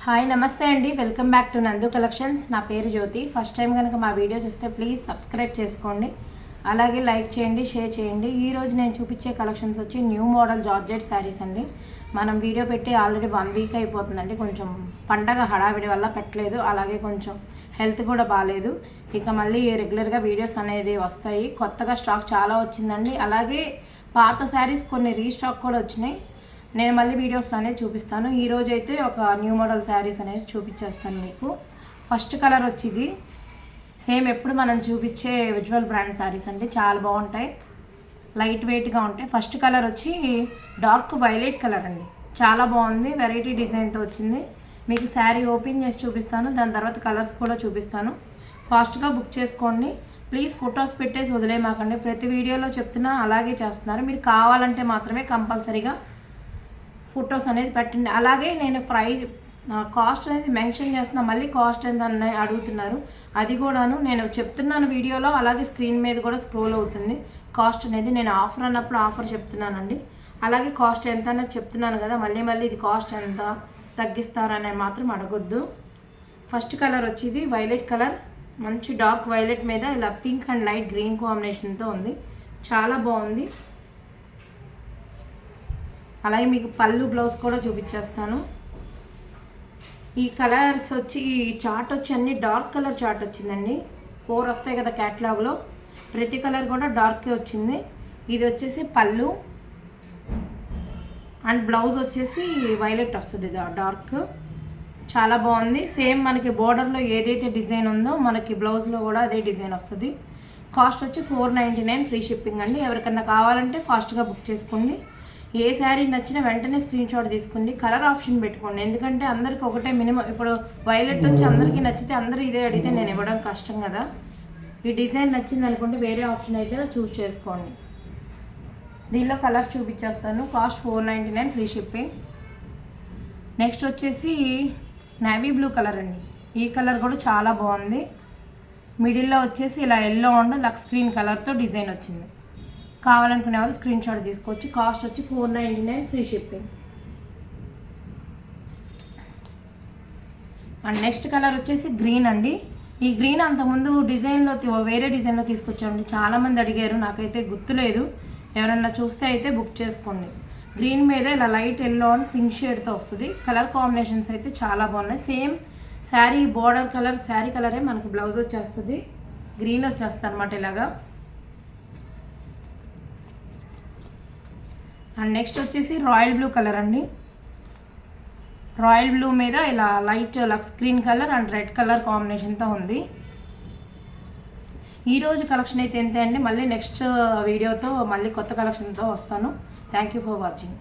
Hi నమస్తే అండి, welcome back to నందు కలెక్షన్స్. నా పేరు జ్యోతి. ఫస్ట్ టైం కనుక మా వీడియో చూస్తే ప్లీజ్ సబ్స్క్రైబ్ చేసుకోండి, అలాగే లైక్ చేయండి, షేర్ చేయండి. ఈరోజు నేను చూపించే కలెక్షన్స్ వచ్చి న్యూ మోడల్ జార్జెట్ శారీస్ అండి. మనం వీడియో పెట్టి ఆల్రెడీ 1 వీక్ అయిపోతుందండి. కొంచెం పండగ హడావిడి వల్ల పెట్టలేదు, అలాగే కొంచెం హెల్త్ కూడా బాగాలేదు. ఇక మళ్ళీ రెగ్యులర్గా వీడియోస్ అనేది వస్తాయి. కొత్తగా స్టాక్ చాలా వచ్చిందండి, అలాగే పాత శారీస్ కొన్ని రీస్టాక్ కూడా వచ్చినాయి. నేను మళ్ళీ వీడియోస్ అనేది చూపిస్తాను. ఈరోజు అయితే ఒక న్యూ మోడల్ శారీస్ అనేది చూపించేస్తాను మీకు. ఫస్ట్ కలర్ వచ్చింది సేమ్ ఎప్పుడు మనం చూపించే విజువల్ బ్రాండ్ శారీస్ అండి, చాలా బాగుంటాయి, లైట్ వెయిట్గా ఉంటాయి. ఫస్ట్ కలర్ వచ్చి డార్క్ వైలెట్ కలర్ అండి, చాలా బాగుంది, వెరైటీ డిజైన్తో వచ్చింది. మీకు శారీ ఓపెన్ చేసి చూపిస్తాను, దాని తర్వాత కలర్స్ కూడా చూపిస్తాను. ఫాస్ట్గా బుక్ చేసుకోండి ప్లీజ్. ఫొటోస్ పెట్టేసి వదిలేమాకండి, ప్రతి వీడియోలో చెప్తున్నా అలాగే చేస్తున్నారు. మీరు కావాలంటే మాత్రమే కంపల్సరీగా ఫొటోస్ అనేది పెట్టండి. అలాగే నేను కాస్ట్ అనేది మెన్షన్ చేస్తున్నా, మళ్ళీ కాస్ట్ ఎంత అడుగుతున్నారు, అది కూడాను నేను చెప్తున్నాను వీడియోలో, అలాగే స్క్రీన్ మీద కూడా స్క్రోల్ అవుతుంది కాస్ట్ అనేది. నేను ఆఫర్ అన్నప్పుడు ఆఫర్ చెప్తున్నానండి, అలాగే కాస్ట్ ఎంత అనేది చెప్తున్నాను కదా, మళ్ళీ ఇది కాస్ట్ ఎంత తగ్గిస్తారనే మాత్రం అడగొద్దు. ఫస్ట్ కలర్ వచ్చేది వైలెట్ కలర్, మంచి డార్క్ వైలెట్ మీద ఇలా పింక్ అండ్ లైట్ గ్రీన్ కాంబినేషన్తో ఉంది, చాలా బాగుంది. అలాగే మీకు పళ్ళు బ్లౌజ్ కూడా చూపించేస్తాను. ఈ కలర్స్ వచ్చి ఈ చార్ట్ వచ్చి అన్ని డార్క్ కలర్ చార్ట్ వచ్చిందండి. 4 వస్తాయి కదా క్యాటలాగ్లో, ప్రతి కలర్ కూడా డార్కే వచ్చింది. ఇది వచ్చేసి పళ్ళు అండ్ బ్లౌజ్ వచ్చేసి వైలెట్ వస్తుంది డార్క్, చాలా బాగుంది. సేమ్ మనకి బోర్డర్లో ఏదైతే డిజైన్ ఉందో మనకి బ్లౌజ్లో కూడా అదే డిజైన్ వస్తుంది. కాస్ట్ వచ్చి 499 ఫ్రీ షిప్పింగ్ అండి. ఎవరికన్నా కావాలంటే ఫాస్ట్గా బుక్ చేసుకోండి. ఏ శారీ నచ్చినా వెంటనే స్క్రీన్ షాట్ తీసుకోండి, కలర్ ఆప్షన్ పెట్టుకోండి, ఎందుకంటే అందరికి ఒకటే మినిమం. ఇప్పుడు వైలెట్ వచ్చి అందరికీ నచ్చితే అందరూ ఇదే అడిగితే నేను ఇవ్వడం కష్టం కదా. ఈ డిజైన్ నచ్చింది అనుకుంటే వేరే ఆప్షన్ అయితే చూస్ చేసుకోండి. దీనిలో కలర్స్ చూపించేస్తాను. Cost 499 free shipping. నెక్స్ట్ వచ్చేసి నేవీ బ్లూ కలర్ అండి, ఈ కలర్ కూడా చాలా బాగుంది. మిడిల్లో వచ్చేసి ఇలా ఎల్లో అండ్ లక్స్ గ్రీన్ కలర్తో డిజైన్ వచ్చింది. కావాలనుకునే వాళ్ళు స్క్రీన్ షాట్ తీసుకోవచ్చు. కాస్ట్ వచ్చి 499 free shipping. And next colour వచ్చేసి గ్రీన్ అండి. ఈ గ్రీన్ అంతకుముందు డిజైన్లో వేరే డిజైన్లో తీసుకొచ్చామండి, చాలామంది అడిగారు, నాకైతే గుర్తులేదు. ఎవరన్నా చూస్తే అయితే బుక్ చేసుకోండి. గ్రీన్ మీద ఇలా లైట్ ఎల్లో అండ్ పింక్ షేడ్తో వస్తుంది. కలర్ కాంబినేషన్స్ అయితే చాలా బాగున్నాయి. Same sari border colour, sari కలరే మనకు బ్లౌజ్ వచ్చేస్తుంది, గ్రీన్ వచ్చేస్తుంది అనమాట ఇలాగా. అండ్ నెక్స్ట్ వచ్చేసి రాయల్ బ్లూ కలర్ అండి. రాయల్ బ్లూ మీద ఇలా లైట్ లక్స్ green colour and red colour కాంబినేషన్తో ఉంది. ఈరోజు కలెక్షన్ అయితే ఎంతే అండి. మళ్ళీ నెక్స్ట్ వీడియోతో మళ్ళీ కొత్త కలెక్షన్తో వస్తాను. Thank you for watching.